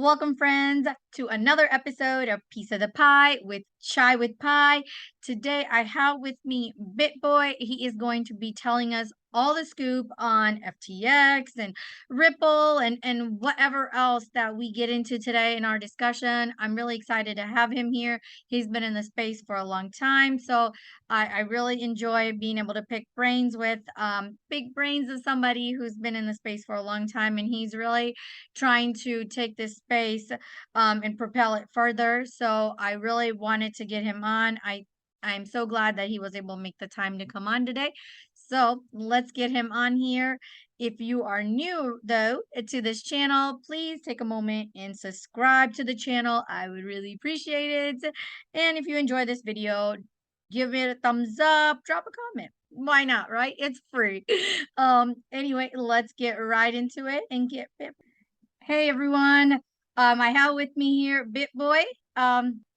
Welcome, friends, to another episode of Piece of the Pie with Chai with Pie. Today, I have with me Bitboy. He is going to be telling us all the scoop on FTX and Ripple and whatever else that we get into today in our discussion. I'm really excited to have him here. He's been in the space for a long time, so I really enjoy being able to pick brains with big brains of somebody who's been in the space for a long time, and he's really trying to take this space and propel it further. So I really wanted to get him on. I'm so glad that he was able to make the time to come on today. So let's get him on here. If you are new, though, to this channel, please take a moment and subscribe to the channel. I would really appreciate it. And if you enjoy this video, give it a thumbs up, drop a comment. Why not, right? It's free. Anyway, let's get right into it and get fit. Hey everyone. I have with me here Bitboy,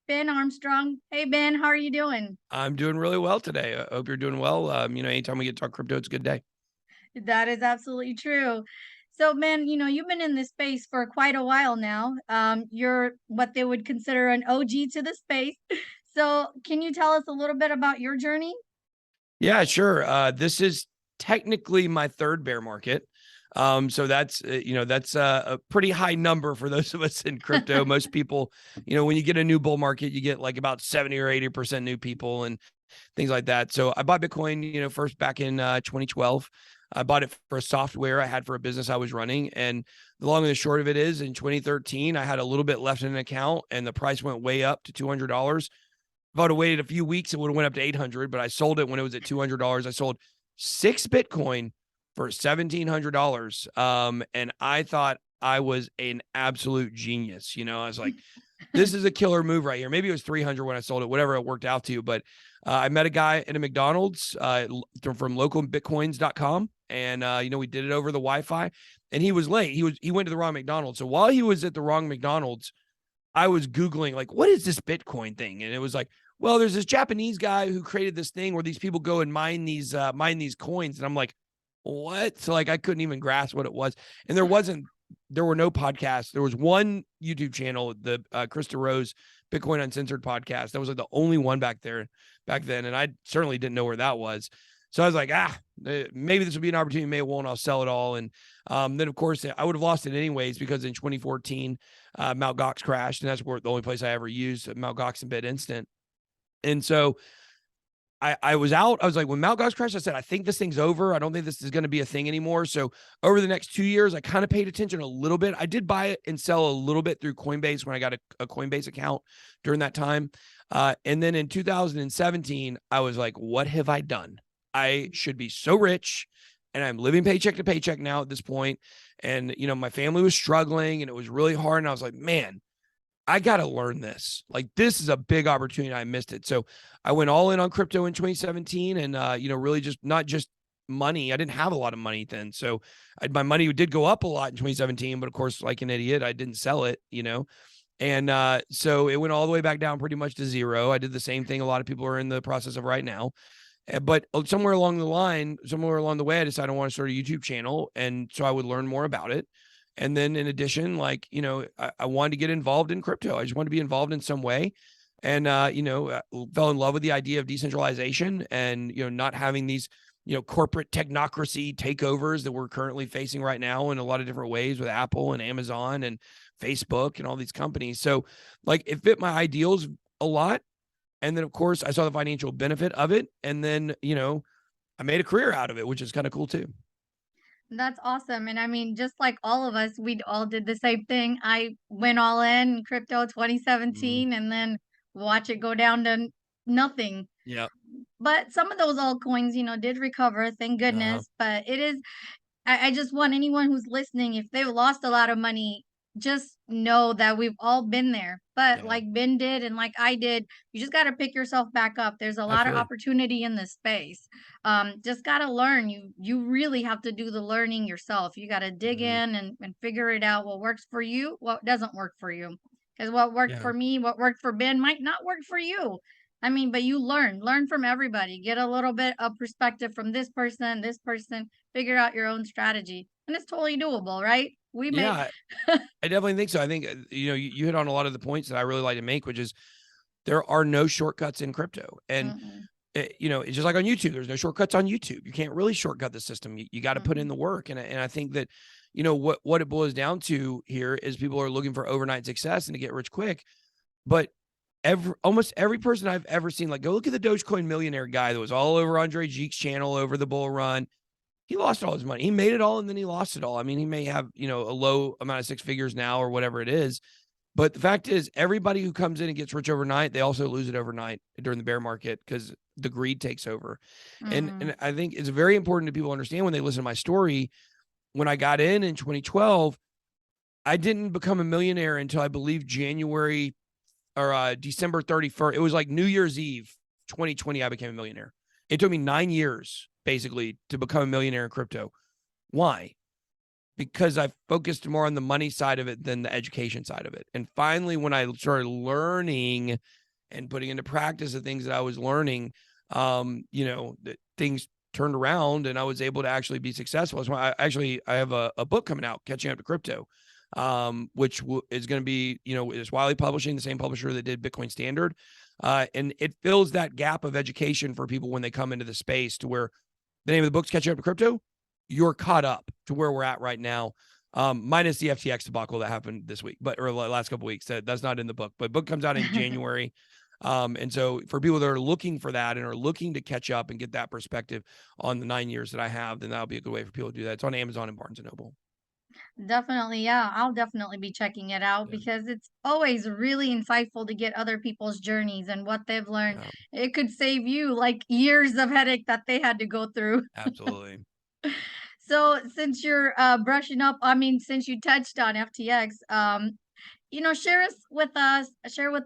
Ben Armstrong. Hey Ben, how are you doing? I'm doing really well today. I hope you're doing well. Anytime we get to talk crypto, it's a good day. That is absolutely true. So Ben, you've been in this space for quite a while now. You're what they would consider an OG to the space. So can you tell us a little bit about your journey? Yeah, sure. This is technically my third bear market. So that's a pretty high number for those of us in crypto. Most people, when you get a new bull market, you get like about 70 or 80% new people and things like that. So I bought Bitcoin, first back in 2012. I bought it for software I had for a business I was running. And the long and the short of it is in 2013, I had a little bit left in an account and the price went way up to $200. If I would have waited a few weeks, it would have went up to 800, but I sold it when it was at $200. I sold 6 Bitcoin for $1,700. And I thought I was an absolute genius. I was like, this is a killer move right here. Maybe it was 300 when I sold it, whatever it worked out to. But I met a guy at a McDonald's from localbitcoins.com. And, we did it over the Wi-Fi and he was late. He went to the wrong McDonald's. So while he was at the wrong McDonald's, I was Googling, like, what is this Bitcoin thing? And it was like, well, there's this Japanese guy who created this thing where these people go and mine these coins. And I'm like, what? So like, I couldn't even grasp what it was. And there were no podcasts. There was one YouTube channel, the Krista Rose Bitcoin Uncensored podcast. That was like the only one back then. And I certainly didn't know where that was. So I was like, maybe this will be an opportunity. Maybe it won't. I'll sell it all. And then, of course, I would have lost it anyways because in 2014, Mt. Gox crashed. And that's the only place I ever used Mt. Gox and BitInstant. And so I was out. I was like, when Mt. Gox crashed, I said, I think this thing's over. I don't think this is going to be a thing anymore. So over the next 2 years, I kind of paid attention a little bit. I did buy it and sell a little bit through Coinbase when I got a Coinbase account during that time. And then in 2017, I was like, what have I done? I should be so rich and I'm living paycheck to paycheck now at this point. And, my family was struggling and it was really hard. And I was like, man, I got to learn this. Like, this is a big opportunity. I missed it. So I went all in on crypto in 2017 and, really just not just money. I didn't have a lot of money then. So my money did go up a lot in 2017, but of course, like an idiot, I didn't sell it, and so it went all the way back down pretty much to zero. I did the same thing a lot of people are in the process of right now. But somewhere along the way, I decided I want to start a YouTube channel. And so I would learn more about it. And then in addition, I wanted to get involved in crypto. I just wanted to be involved in some way. And, fell in love with the idea of decentralization and, not having these, corporate technocracy takeovers that we're currently facing right now in a lot of different ways with Apple and Amazon and Facebook and all these companies. So it fit my ideals a lot. And then, of course, I saw the financial benefit of it. And then, I made a career out of it, which is kind of cool, too. That's awesome. And I mean, just like all of us, we all did the same thing. I went all in crypto 2017 and then watch it go down to nothing. Yeah. But some of those altcoins, did recover, thank goodness. But it is, I just want anyone who's listening, if they've lost a lot of money, just know that we've all been there. But like Ben did and like I did, you just got to pick yourself back up. There's a lot of opportunity in this space. Just got to learn. You really have to do the learning yourself. You got to dig in and figure it out what works for you, what doesn't work for you. Because what worked for me, what worked for Ben might not work for you. I mean, but you learn from everybody, get a little bit of perspective from this person, figure out your own strategy. And it's totally doable, right? We may. Yeah, I definitely think so. I think, you hit on a lot of the points that I really like to make, which is there are no shortcuts in crypto. And, it's just like on YouTube. There's no shortcuts on YouTube. You can't really shortcut the system. You got to put in the work. And I think that, what it boils down to here is people are looking for overnight success and to get rich quick. But almost every person I've ever seen, like, go look at the Dogecoin millionaire guy that was all over Andre Geek's channel over the bull run. He lost all his money. He made it all and then he lost it all. I mean, he may have, a low amount of six figures now or whatever it is. But the fact is, everybody who comes in and gets rich overnight, they also lose it overnight during the bear market because the greed takes over. And I think it's very important to people understand when they listen to my story. When I got in 2012, I didn't become a millionaire until I believe January or December 31st. It was like New Year's Eve, 2020, I became a millionaire. It took me 9 years, basically, to become a millionaire in crypto. Why? Because I focused more on the money side of it than the education side of it. And finally, when I started learning and putting into practice the things that I was learning, things turned around and I was able to actually be successful. So I have a book coming out, Catching Up to Crypto, which is going to be, is Wiley Publishing, the same publisher that did Bitcoin Standard. And it fills that gap of education for people when they come into the space to where the name of the book's Catching Up to Crypto. You're caught up to where we're at right now, minus the FTX debacle that happened this week, or the last couple of weeks. That's not in the book, but book comes out in January. And so for people that are looking for that and are looking to catch up and get that perspective on the 9 years that I have, then that'll be a good way for people to do that. It's on Amazon and Barnes & Noble. Definitely, yeah. I'll definitely be checking it out because it's always really insightful to get other people's journeys and what they've learned. Yeah, It could save you like years of headache that they had to go through. absolutely. So since you're brushing up, I mean, since you touched on FTX, share with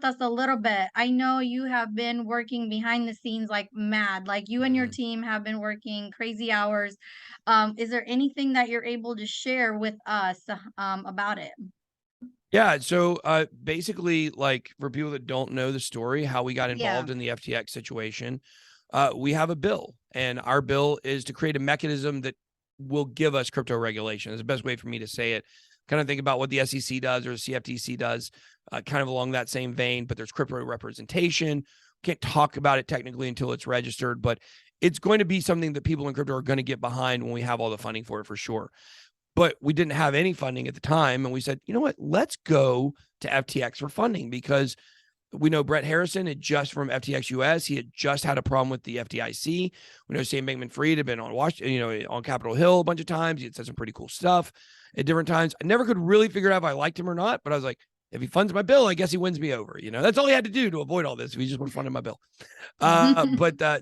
us a little bit. I know you have been working behind the scenes like mad, like you and your team have been working crazy hours. Is there anything that you're able to share with us about it? Yeah. So basically, like for people that don't know the story, how we got Yeah. involved in the FTX situation, we have a bill, and our bill is to create a mechanism that will give us crypto regulation. Is the best way for me to say it. Kind of think about what the SEC does or the CFTC does, kind of along that same vein, but there's crypto representation. Can't talk about it technically until it's registered, but it's going to be something that people in crypto are going to get behind when we have all the funding for it, for sure. But we didn't have any funding at the time. And we said, you know what, let's go to FTX for funding, because we know Brett Harrison had just from FTX US, he had just had a problem with the FDIC. We know Sam Bankman-Fried had been on Washington, on Capitol Hill a bunch of times. He had said some pretty cool stuff at different times. I never could really figure out if I liked him or not, but I was like, if he funds my bill, I guess he wins me over. That's all he had to do to avoid all this. If he just would have funded my bill.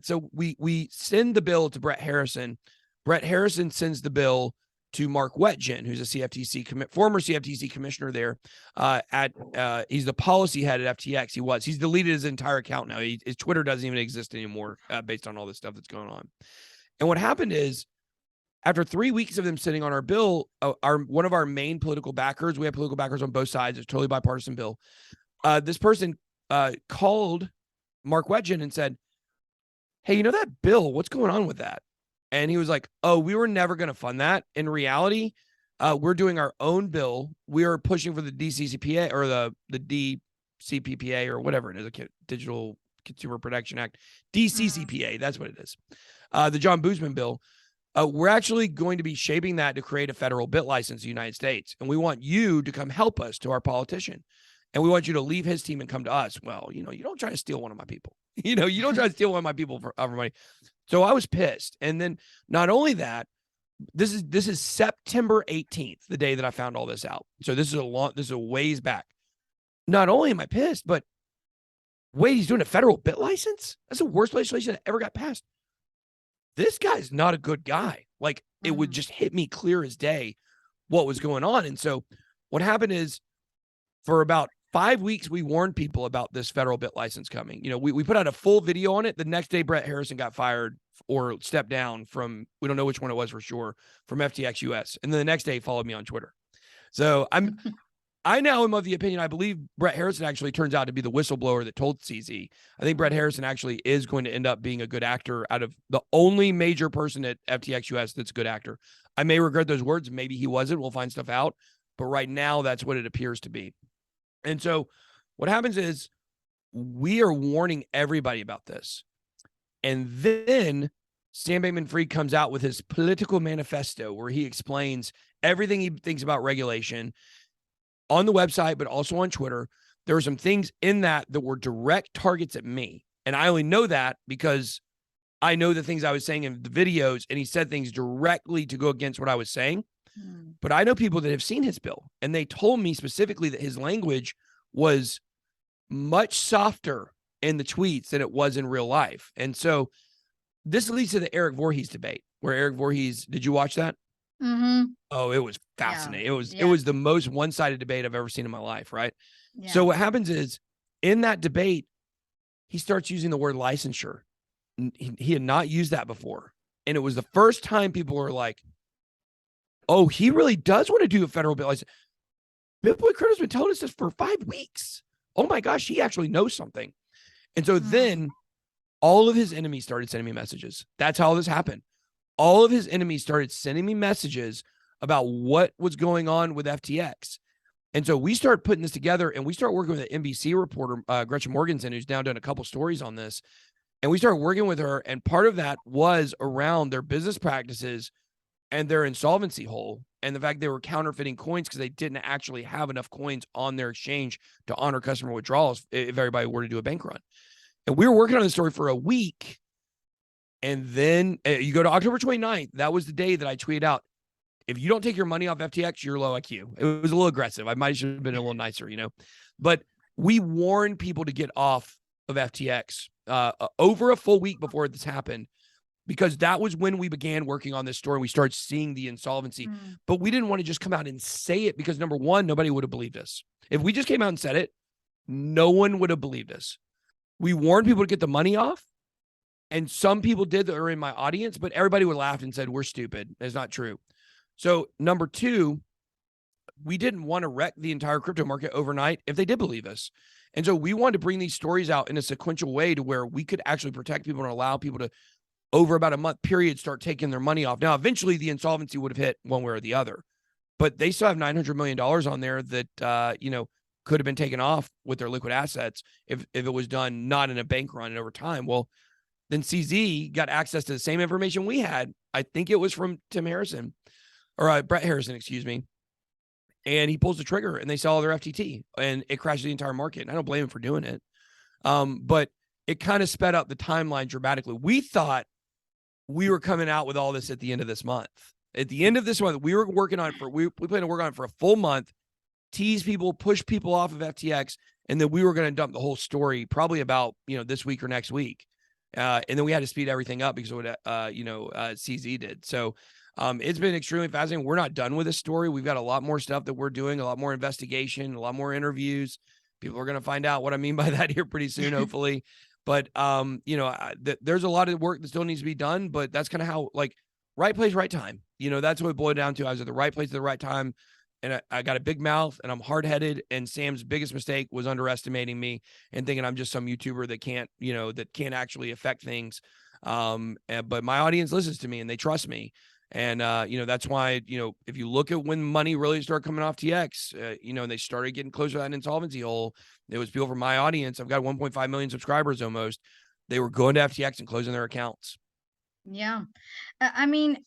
So we send the bill to Brett Harrison. Brett Harrison sends the bill to Mark Wetjen, who's a former CFTC commissioner there. He's the policy head at FTX. He's deleted his entire account now. His Twitter doesn't even exist anymore, based on all this stuff that's going on. And what happened is, after 3 weeks of them sitting on our bill, one of our main political backers, we have political backers on both sides, it's a totally bipartisan bill. This person called Mark Wetjen and said, hey, that bill, what's going on with that? And he was like, oh, we were never going to fund that. In reality, we're doing our own bill. We are pushing for the DCCPA or the DCPPA or whatever it is, a Digital Consumer Protection Act, DCCPA. That's what it is. The John Boozman bill. We're actually going to be shaping that to create a federal bit license in the United States. And we want you to come help us to our politician. And we want you to leave his team and come to us. Well, you don't try to steal one of my people. You don't try to steal one of my people for money. So I was pissed. And then not only that, this is September 18th, the day that I found all this out. So this is a ways back. Not only am I pissed, but wait, he's doing a federal bit license? That's the worst legislation that ever got passed. This guy's not a good guy. Like, it would just hit me clear as day what was going on. And so what happened is, for about 5 weeks, we warned people about this federal bit license coming. We put out a full video on it. The next day, Brett Harrison got fired or stepped down from, we don't know which one it was for sure, from FTX US. And then the next day he followed me on Twitter. So I now am of the opinion, I believe Brett Harrison actually turns out to be the whistleblower that told CZ. I think Brett Harrison actually is going to end up being a good actor, out of the only major person at FTX US that's a good actor. I may regret those words. Maybe he wasn't. We'll find stuff out. But right now, that's what it appears to be. And so what happens is we are warning everybody about this. And then Sam Bankman-Fried comes out with his political manifesto where he explains everything he thinks about regulation on the website, but also on Twitter. There are some things in that were direct targets at me. And I only know that because I know the things I was saying in the videos, and he said things directly to go against what I was saying. But I know people that have seen his bill, and they told me specifically that his language was much softer in the tweets than it was in real life. And so this leads to the Eric Voorhees debate, where Eric Voorhees, did you watch that? Oh, it was fascinating. It was the most one-sided debate I've ever seen in my life, right? So what happens is in that debate, he starts using the word licensure. He had not used that before. And it was the first time people were like, oh, he really does want to do a federal bill. I said, Bitboy Crypto's been telling us this for 5 weeks. Oh my gosh, he actually knows something. And so then all of his enemies started sending me messages. That's how this happened. All of his enemies started sending me messages about what was going on with FTX. And so we start putting this together, and we start working with an NBC reporter, Gretchen Morgensen, who's now done a couple stories on this. And we started working with her. And part of that was around their business practices and their insolvency hole, and the fact they were counterfeiting coins because they didn't actually have enough coins on their exchange to honor customer withdrawals if everybody were to do a bank run. And we were working on the story for a week. And then you go to October 29th. That was the day that I tweeted out, if you don't take your money off FTX, you're low IQ. It was a little aggressive. I might have been a little nicer, but we warned people to get off of FTX over a full week before this happened, because that was when we began working on this story. We started seeing the insolvency, but we didn't want to just come out and say it because, number one, nobody would have believed us. If we just came out and said it, no one would have believed us. We warned people to get the money off, and some people did that are in my audience, but everybody would laugh and said, we're stupid. It's not true. So number two, we didn't want to wreck the entire crypto market overnight if they did believe us. And so we wanted to bring these stories out in a sequential way to where we could actually protect people and allow people to, over about a month period, start taking their money off. Now, eventually the insolvency would have hit one way or the other, but they still have $900 million on there that, could have been taken off with their liquid assets if it was done not in a bank run and over time. Well, then CZ got access to the same information we had. I think it was from Tim Harrison or Brett Harrison, excuse me. And he pulls the trigger and they sell their FTT and it crashes the entire market. And I don't blame him for doing it. But it kind of sped up the timeline dramatically. We thought we were coming out with all this at the end of this month. At the end of this month, we were working on it we plan to work on it for a full month, tease people, push people off of FTX. And then we were going to dump the whole story probably about, this week or next week. And then we had to speed everything up because of what, CZ did. So it's been extremely fascinating. We're not done with this story. We've got a lot more stuff that we're doing, a lot more investigation, a lot more interviews. People are going to find out what I mean by that here pretty soon, hopefully. But, there's a lot of work that still needs to be done, but that's kind of how, right place, right time. That's what it boiled down to. I was at the right place at the right time. And I got a big mouth and I'm hard-headed. And Sam's biggest mistake was underestimating me and thinking I'm just some YouTuber that can't actually affect things. But my audience listens to me and they trust me. And, that's why, if you look at when money really started coming off TX, and they started getting closer to that insolvency hole, it was people from my audience. I've got 1.5 million subscribers almost. They were going to FTX and closing their accounts. Yeah. I mean,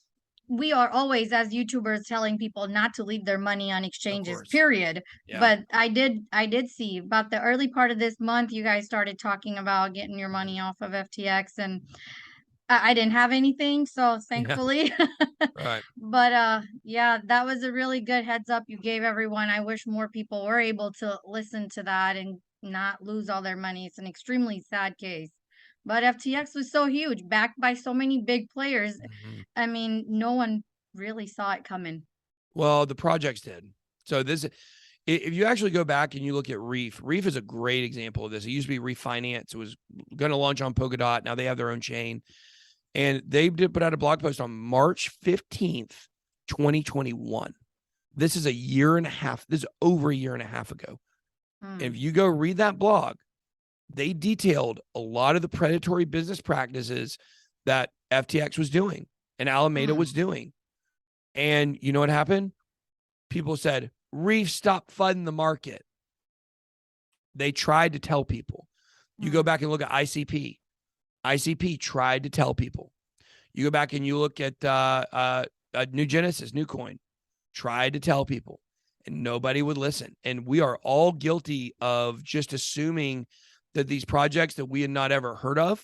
we are always, as YouTubers, telling people not to leave their money on exchanges, period. Yeah. But I did see about the early part of this month, you guys started talking about getting your money off of FTX, and I didn't have anything, so thankfully. Right. But yeah, that was a really good heads up you gave everyone. I wish more people were able to listen to that and not lose all their money. It's an extremely sad case. But FTX was so huge, backed by so many big players. I mean, no one really saw it coming. Well, the projects did. So if you actually go back and you look at Reef is a great example of this. It used to be Reef Finance. It was going to launch on Polkadot. Now they have their own chain. And they did put out a blog post on March 15th, 2021. This is a year and a half. This is over a year and a half ago. And if you go read that blog, they detailed a lot of the predatory business practices that FTX was doing and Alameda was doing. And you know what happened? People said, Reef stopped funding the market. They tried to tell people. You go back and look at ICP. ICP tried to tell people. You go back and you look at New Genesis, New Coin, tried to tell people, and nobody would listen. And we are all guilty of just assuming that these projects that we had not ever heard of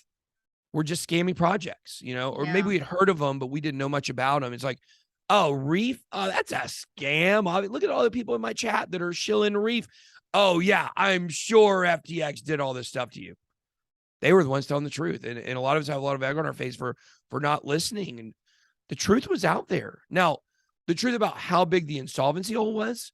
were just scammy projects, you know, or maybe we'd heard of them, but we didn't know much about them. It's like, oh, Reef, oh, that's a scam. Look at all the people in my chat that are shilling Reef. Oh, yeah, I'm sure FTX did all this stuff to you. They were the ones telling the truth. And a lot of us have a lot of egg on our face for not listening. And the truth was out there. Now, the truth about how big the insolvency hole was,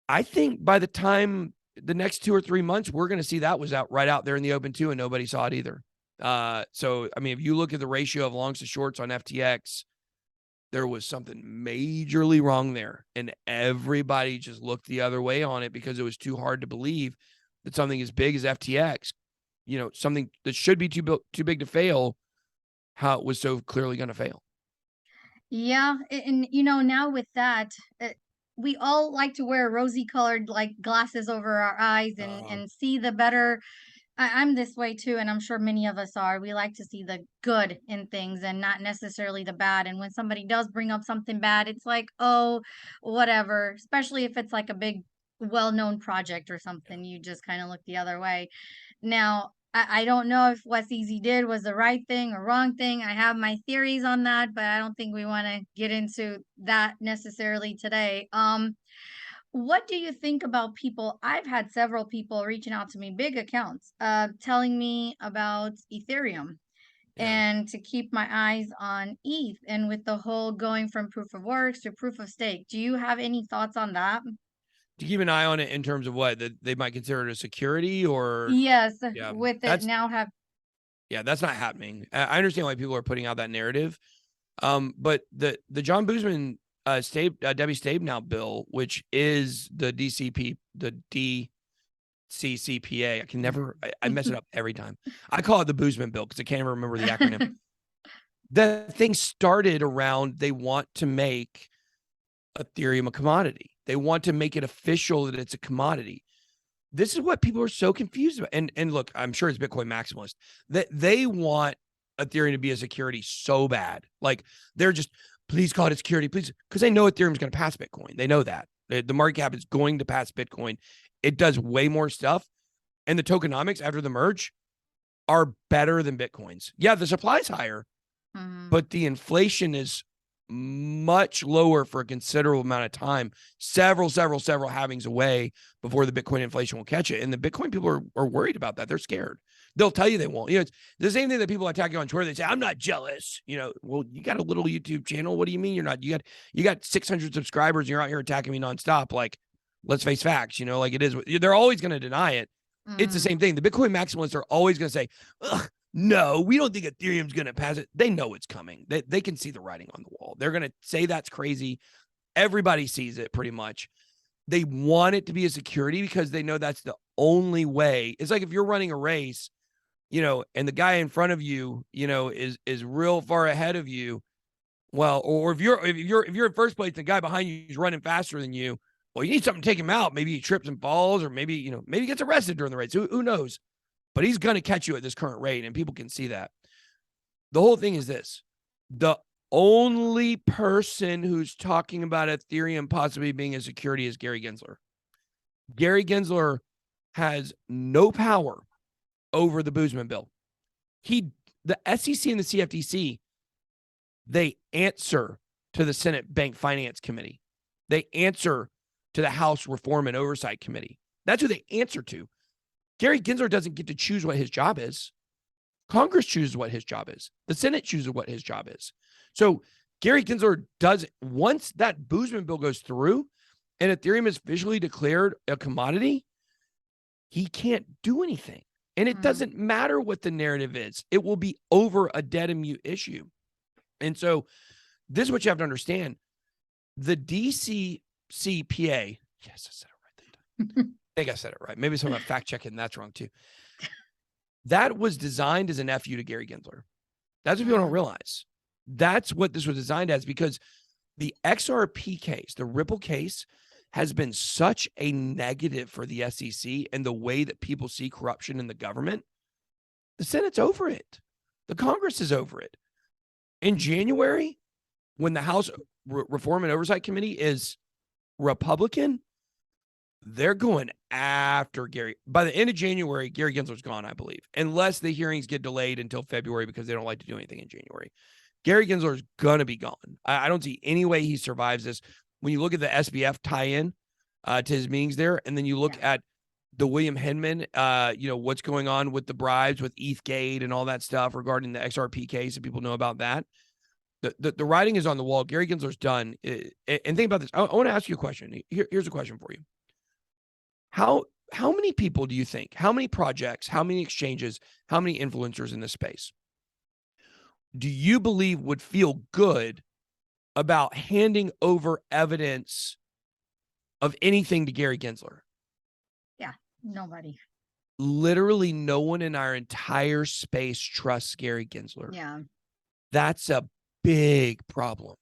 I think by the time the next 2 or 3 months, we're going to see that was out right out there in the open too, and nobody saw it either. So, I mean, if you look at the ratio of longs to shorts on FTX, there was something majorly wrong there. And everybody just looked the other way on it because it was too hard to believe that something as big as FTX, you know, something that should be too big to fail, how it was so clearly going to fail. Yeah. And, you know, now with that, we all like to wear rosy colored like glasses over our eyes and see the better. I'm this way too, and I'm sure many of us are. We like to see the good in things and not necessarily the bad. And when somebody does bring up something bad, it's like, oh, whatever. Especially if it's like a big, well-known project or something, you just kind of look the other way. Now, I don't know if what CZ did was the right thing or wrong thing. I have my theories on that, but I don't think we want to get into that necessarily today. What do you think about people? I've had several people reaching out to me, big accounts, telling me about Ethereum and to keep my eyes on ETH, and with the whole going from proof of works to proof of stake. Do you have any thoughts on that? To keep an eye on it in terms of what that they might consider it a security or Yes, yeah, with it that's now have that's not happening. I understand why people are putting out that narrative. But the John Boozman Debbie Stabenow bill, which is the DCCPA. I can never I mess it up every time. I call it the Boozman bill because I can't even remember the acronym. The thing started around they want to make Ethereum a commodity. They want to make it official that it's a commodity. This is what people are so confused about. And look, I'm sure it's Bitcoin maximalist that they want Ethereum to be a security so bad. Like they're just, please call it a security, please, because they know Ethereum is going to pass Bitcoin. They know that the market cap is going to pass Bitcoin. It does way more stuff, and the tokenomics after the merge are better than Bitcoin's. Yeah, the supply is higher, but the inflation is much lower for a considerable amount of time, several halvings away before the Bitcoin inflation will catch it. And the Bitcoin people are worried about that. They're scared. They'll tell you they won't. You know, it's the same thing that people attack you on Twitter. They say, I'm not jealous. You know, well, you got a little YouTube channel. What do you mean you're not? You got 600 subscribers and you're out here attacking me nonstop. Like, let's face facts, you know, like it is. They're always going to deny it. It's the same thing. The Bitcoin maximalists are always going to say, ugh, no, we don't think Ethereum's going to pass it. They know it's coming. They can see the writing on the wall. They're going to say that's crazy. Everybody sees it pretty much. They want it to be a security because they know that's the only way. It's like if you're running a race, you know, and the guy in front of you, you know, is real far ahead of you. Well, or if you're in first place, the guy behind you is running faster than you. Well, you need something to take him out. Maybe he trips and falls, or maybe, you know, maybe he gets arrested during the race. Who knows? But he's going to catch you at this current rate, and people can see that. The whole thing is this. The only person who's talking about Ethereum possibly being a security is Gary Gensler. Gary Gensler has no power over the Boozman bill. The SEC and the CFTC, they answer to the Senate Bank Finance Committee. They answer to the House Reform and Oversight Committee. That's who they answer to. Gary Gensler doesn't get to choose what his job is. Congress chooses what his job is. The Senate chooses what his job is. So Gary Gensler does, once that Boozman bill goes through and Ethereum is officially declared a commodity, he can't do anything. And it doesn't matter what the narrative is. It will be over a dead and mute issue. And so this is what you have to understand. The DCCPA, yes, I said it right that time. I think I said it right. Maybe someone fact checking that's wrong too. That was designed as an FU to Gary Gensler. That's what people don't realize. That's what this was designed as, because the XRP case, the Ripple case, has been such a negative for the SEC and the way that people see corruption in the government. The Senate's over it. The Congress is over it. In January, when the House Reform and Oversight Committee is Republican, they're going after Gary. By the end of January, Gary Gensler's gone, I believe, unless the hearings get delayed until February because they don't like to do anything in January. Gary Gensler is going to be gone. I don't see any way he survives this. When you look at the SBF tie-in to his meetings there, and then you look at the William Hinman, what's going on with the bribes with ETHgate and all that stuff regarding the XRP case, and people know about that. The writing is on the wall. Gary Gensler's done. And think about this. I want to ask you a question. Here's a question for you. How many people do you think, how many projects, how many exchanges, how many influencers in this space do you believe would feel good about handing over evidence of anything to Gary Gensler? Yeah, nobody. Literally no one in our entire space trusts Gary Gensler. Yeah. That's a big problem.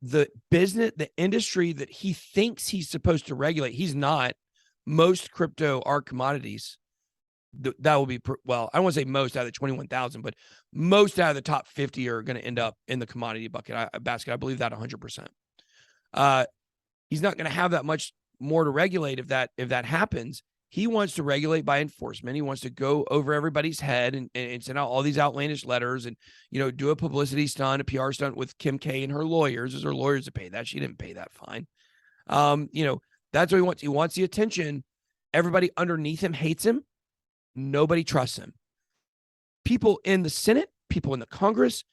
The business, the industry that he thinks he's supposed to regulate, he's not. Most crypto are commodities. That will be, well, I don't want to say most out of the 21,000, but most out of the top 50 are going to end up in the commodity basket. I believe that 100%. He's not going to have that much more to regulate if that happens. He wants to regulate by enforcement. He wants to go over everybody's head and send out all these outlandish letters and, do a publicity stunt, a PR stunt with Kim K and her lawyers. It's her lawyers to pay that. She didn't pay that fine. That's what he wants. He wants the attention. Everybody underneath him hates him. Nobody trusts him. People in the Senate, people in the Congress,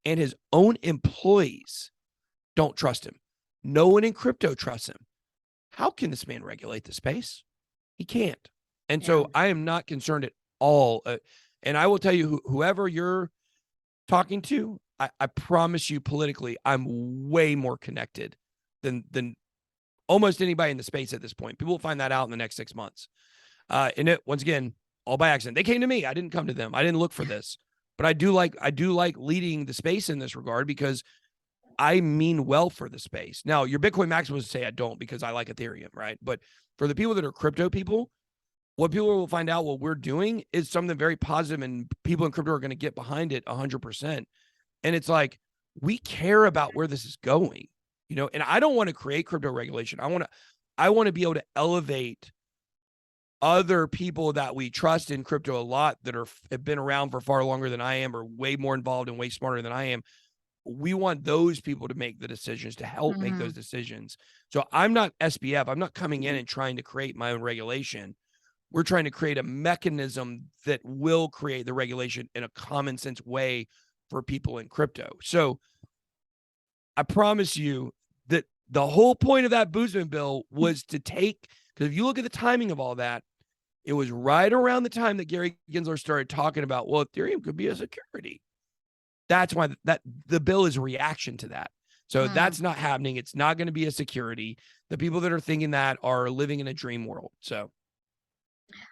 and his own employees don't trust him. No one in crypto trusts him. How can this man regulate the space? He can't. And so I am not concerned at all. And I will tell you, whoever you're talking to, I promise you politically, I'm way more connected than almost anybody in the space at this point. People will find that out in the next 6 months. And it, once again, all by accident. They came to me. I didn't come to them. I didn't look for this. But I do like leading the space in this regard because I mean well for the space. Now, your Bitcoin maximalists would say I don't because I like Ethereum, right? But for the people that are crypto people, what people will find out what we're doing is something very positive, and people in crypto are going to get behind it 100%. And it's like, we care about where this is going, and I don't want to create crypto regulation. I want to be able to elevate other people that we trust in crypto a lot that have been around for far longer than I am, or way more involved and way smarter than I am. We want those people to make the decisions, to help make those decisions. So I'm not SBF. I'm not coming in and trying to create my own regulation. We're trying to create a mechanism that will create the regulation in a common sense way for people in crypto. So I promise you that the whole point of that Boozman bill was to take, because if you look at the timing of all that, it was right around the time that Gary Gensler started talking about, well, Ethereum could be a security. That's why the bill is a reaction to that. So that's not happening. It's not going to be a security. The people that are thinking that are living in a dream world. So.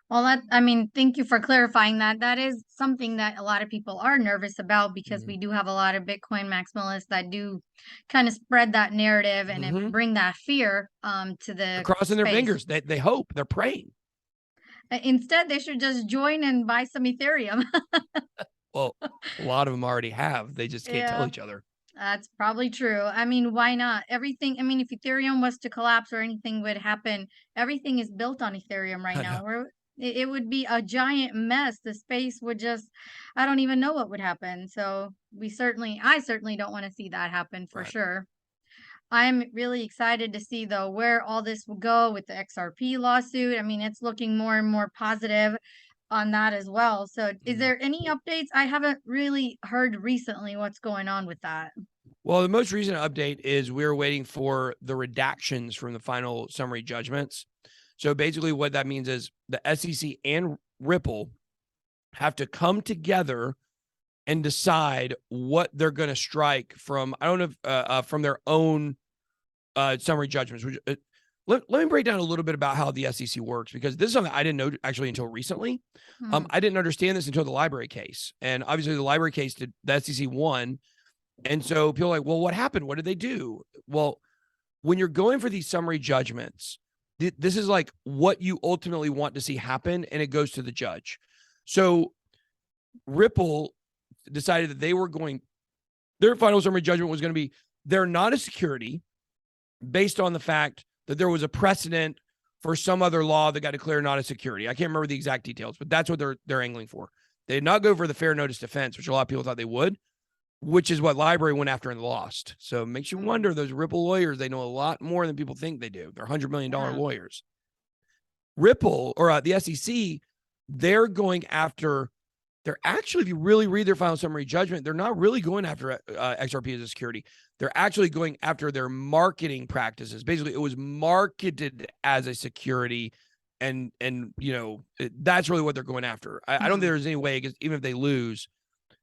Well, thank you for clarifying that. That is something that a lot of people are nervous about because we do have a lot of Bitcoin maximalists that do kind of spread that narrative and bring that fear to the They're crossing their fingers. They hope. They're praying. Instead, they should just join and buy some Ethereum. Well, a lot of them already have. They just can't tell each other. That's probably true. Why not? Everything, if Ethereum was to collapse or anything would happen, everything is built on Ethereum right now. It would be a giant mess. The space would just, I don't even know what would happen. So I certainly don't want to see that happen for sure. I'm really excited to see, though, where all this will go with the XRP lawsuit. It's looking more and more positive on that as well. So is there any updates? I haven't really heard recently what's going on with that. Well, the most recent update is we're waiting for the redactions from the final summary judgments. So basically what that means is the SEC and Ripple have to come together and decide what they're going to strike from, I don't know, from their own summary judgments. Let me break down a little bit about how the SEC works, because this is something I didn't know actually until recently. I didn't understand this until the library case. And obviously the library case, the SEC won. And so people are like, well, what happened? What did they do? Well, when you're going for these summary judgments, this is like what you ultimately want to see happen, and it goes to the judge. So Ripple decided that their final summary judgment was going to be they're not a security based on the fact that there was a precedent for some other law that got declared not a security. I can't remember the exact details, but that's what they're angling for. They did not go for the fair notice defense, which a lot of people thought they would, which is what Library went after and lost. So it makes you wonder, those Ripple lawyers, they know a lot more than people think they do. They're $100 million lawyers. Ripple, or the SEC, they're going after, they're actually, if you really read their final summary judgment, they're not really going after XRP as a security. They're actually going after their marketing practices. Basically, it was marketed as a security, and that's really what they're going after. I don't think there's any way, because even if they lose,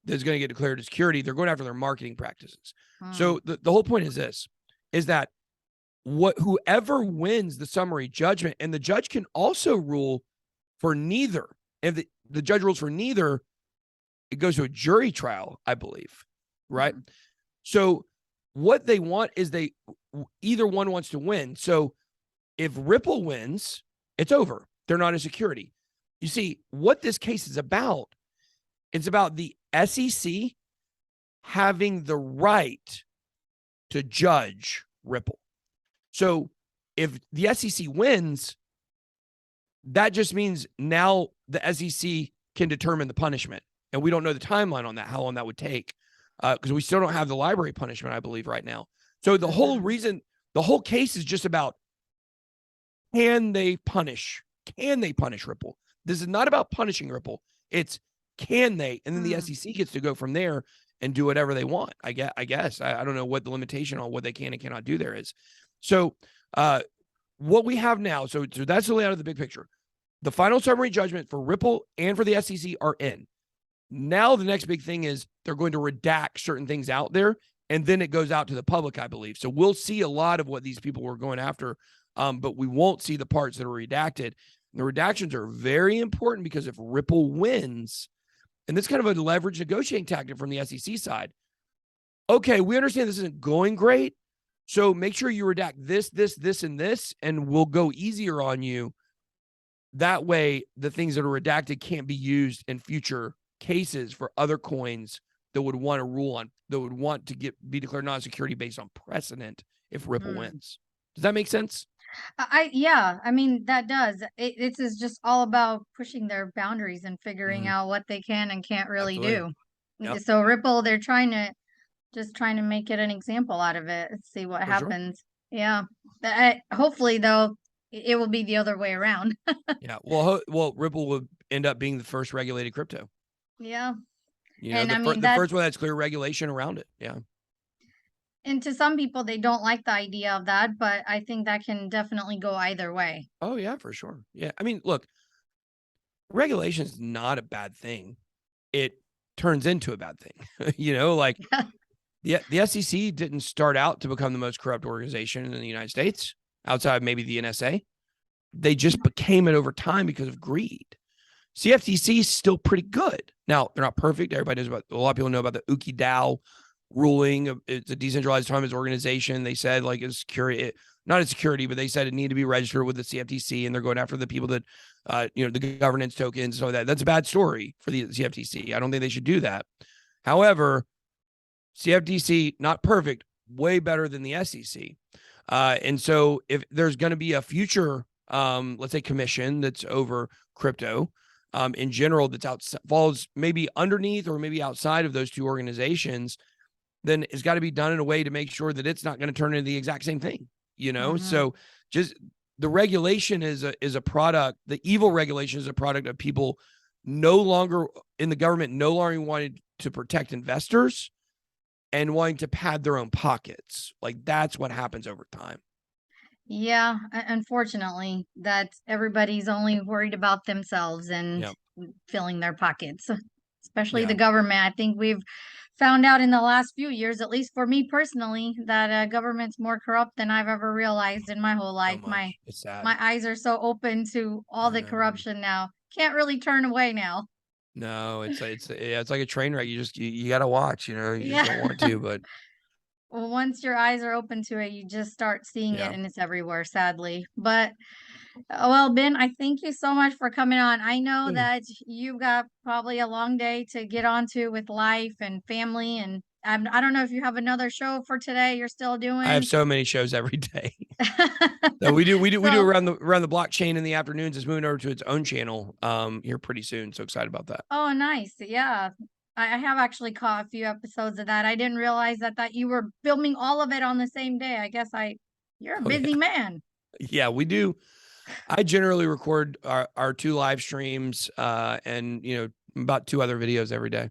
that's going to get declared a security. They're going after their marketing practices. So the whole point is this, is that whoever wins the summary judgment, and the judge can also rule for neither. If the judge rules for neither, it goes to a jury trial, I believe, right? So what they want is either one wants to win. So if Ripple wins, it's over. They're not a security. You see, what this case is about, it's about the SEC having the right to judge Ripple. So if the SEC wins, that just means now the SEC can determine the punishment. And we don't know the timeline on that, how long that would take, because we still don't have the Library punishment, I believe, right now. So the whole case is just about, can they punish Ripple? This is not about punishing Ripple. It's, can they? And then the SEC gets to go from there and do whatever they want. I guess. I don't know what the limitation on what they can and cannot do there is. So what we have now, so that's the layout of the big picture. The final summary judgment for Ripple and for the SEC are in. Now the next big thing is they're going to redact certain things out there, and then it goes out to the public, I believe. So we'll see a lot of what these people were going after, but we won't see the parts that are redacted. The redactions are very important, because if Ripple wins, and this is kind of a leverage negotiating tactic from the SEC side. Okay, we understand this isn't going great, so make sure you redact this, and this, and we'll go easier on you. That way, the things that are redacted can't be used in future cases for other coins that would want to rule on, that would want to be declared non-security based on precedent if Ripple wins. Does that make sense? Yeah, I mean, that does. This is just all about pushing their boundaries and figuring out what they can and can't really do. Yep. So Ripple, they're trying to make it an example out of it. Let's see what happens. Sure. Yeah. Hopefully, though, it will be the other way around. Yeah. Well, Ripple will end up being the first regulated crypto. Yeah. And the first one that's clear regulation around it. Yeah. And to some people, they don't like the idea of that, but I think that can definitely go either way. Oh, yeah, for sure. Yeah. I mean, look, regulation is not a bad thing. It turns into a bad thing. The SEC didn't start out to become the most corrupt organization in the United States, outside maybe the NSA. They just became it over time because of greed. CFTC is still pretty good. Now, they're not perfect. Everybody knows a lot of people know about the Uki DAO ruling. It's a decentralized autonomous organization. They said it's security, not a security, but they said it needed to be registered with the CFTC, and they're going after the people that, the governance tokens. So that's a bad story for the CFTC. I don't think they should do that. However, CFTC, not perfect, way better than the SEC. And so if there's going to be a future, let's say, commission that's over crypto, in general, that's falls maybe underneath or maybe outside of those two organizations, then it's got to be done in a way to make sure that it's not going to turn into the exact same thing, So just the regulation is a product. The evil regulation is a product of people no longer in the government, no longer wanting to protect investors and wanting to pad their own pockets. That's what happens over time. Yeah, unfortunately, that everybody's only worried about themselves and filling their pockets, especially the government. I think we've found out in the last few years, at least for me personally, that government's more corrupt than I've ever realized in my whole life. My eyes are so open to all the corruption now. Can't really turn away now. No, it's like a train wreck. You got to watch, you just Yeah. don't want to, but Well, once your eyes are open to it, you just start seeing it yeah. and it's everywhere, sadly. But well, Ben, I thank you so much for coming on. I know Yeah. that you've got probably a long day to get onto with life and family, and I don't know if you have another show for today you're still I have doing. so many shows every day. So we do So, around the blockchain in the afternoons. It's moving over to its own channel here pretty soon. So excited about that. oh, nice. Yeah. I have actually caught a few episodes of that. I didn't realize that you were filming all of it on the same day. I guess you're a Oh busy yeah. man. Yeah, we do. I generally record our two live streams and about two other videos every day.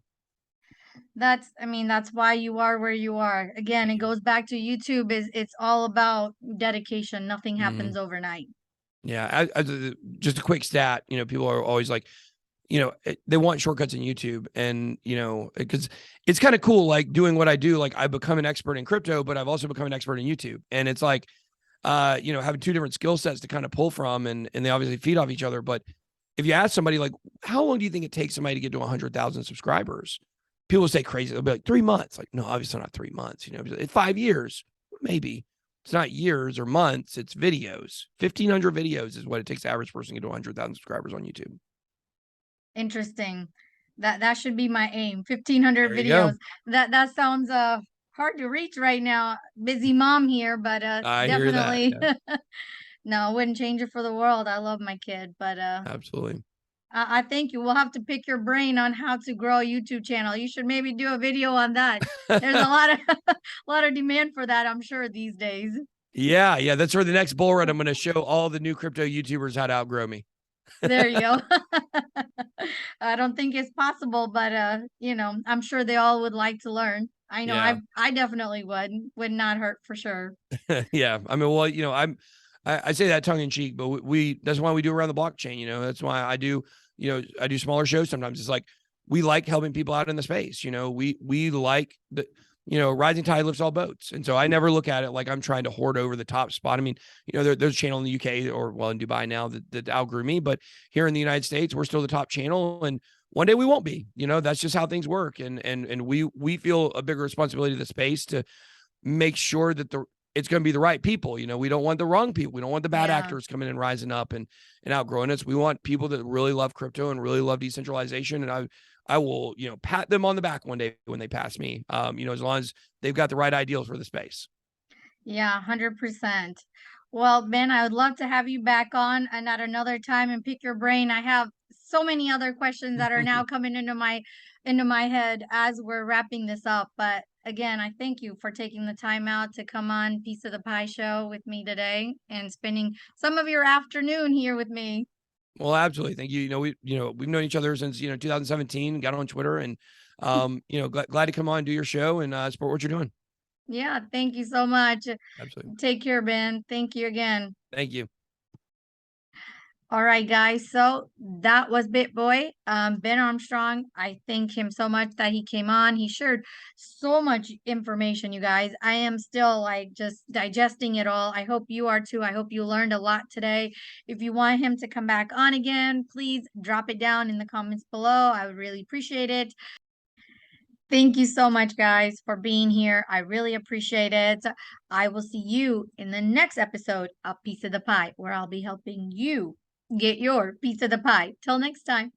I mean, that's why you are where you are. Again, Thank it you. goes back to YouTube is it's all about dedication. Nothing Mhm. happens overnight. Yeah, just a quick stat. People are always like, they want shortcuts in YouTube, and because it's kind of cool, like doing what I do. Like I've become an expert in crypto, but I've also become an expert in YouTube, and it's like, having two different skill sets to kind of pull from, and they obviously feed off each other. But if you ask somebody like, how long do you think it takes somebody to get to 100,000 subscribers? People say crazy. They'll be like 3 months. Like, no, obviously not 3 months. 5 years, maybe. It's not years or months. It's videos. 1,500 videos is what it takes the average person to get to 100,000 subscribers on YouTube. Interesting. That should be my aim. 1,500 There you go. videos. That sounds hard to reach right now. Busy mom here, but I hear that. definitely Yeah, no, I wouldn't change it for the world. I love my kid, but absolutely. I think you will have to pick your brain on how to grow a YouTube channel. You should maybe do a video on that. There's a lot of a lot of demand for that, I'm sure these days. Yeah. That's for the next bull run. I'm going to show all the new crypto YouTubers how to outgrow me. There you go. I don't think it's possible, but I'm sure they all would like to learn. I know Yeah. I definitely would. Would not hurt for sure. Yeah. I mean, well, I say that tongue in cheek, but that's why we do around the blockchain. That's why I do smaller shows sometimes. It's like we like helping people out in the space. We like the rising tide lifts all boats, and so I never look at it like I'm trying to hoard over the top spot. I mean, there's a channel in the UK or well in Dubai now that outgrew me, but here in the United States, we're still the top channel, and one day we won't be. That's just how things work, and we feel a bigger responsibility to the space to make sure that it's going to be the right people. We don't want the wrong people. We don't want the bad Yeah. actors coming and rising up and outgrowing us. We want people that really love crypto and really love decentralization. And I will, pat them on the back one day when they pass me, as long as they've got the right ideals for the space. Yeah, 100%. Well, Ben, I would love to have you back on and at another time and pick your brain. I have so many other questions that are now coming into my head as we're wrapping this up. But again, I thank you for taking the time out to come on Piece of the Pie show with me today and spending some of your afternoon here with me. Well, absolutely. Thank you. We've known each other since, 2017, got on Twitter and, glad to come on, do your show and support what you're doing. Yeah, thank you so much. Absolutely. Take care, Ben. Thank you again. Thank you. All right, guys. So that was Bitboy, Ben Armstrong. I thank him so much that he came on. He shared so much information, you guys. I am still like just digesting it all. I hope you are too. I hope you learned a lot today. If you want him to come back on again, please drop it down in the comments below. I would really appreciate it. Thank you so much, guys, for being here. I really appreciate it. I will see you in the next episode of Piece of the Pie, where I'll be helping you get your piece of the pie. Till next time.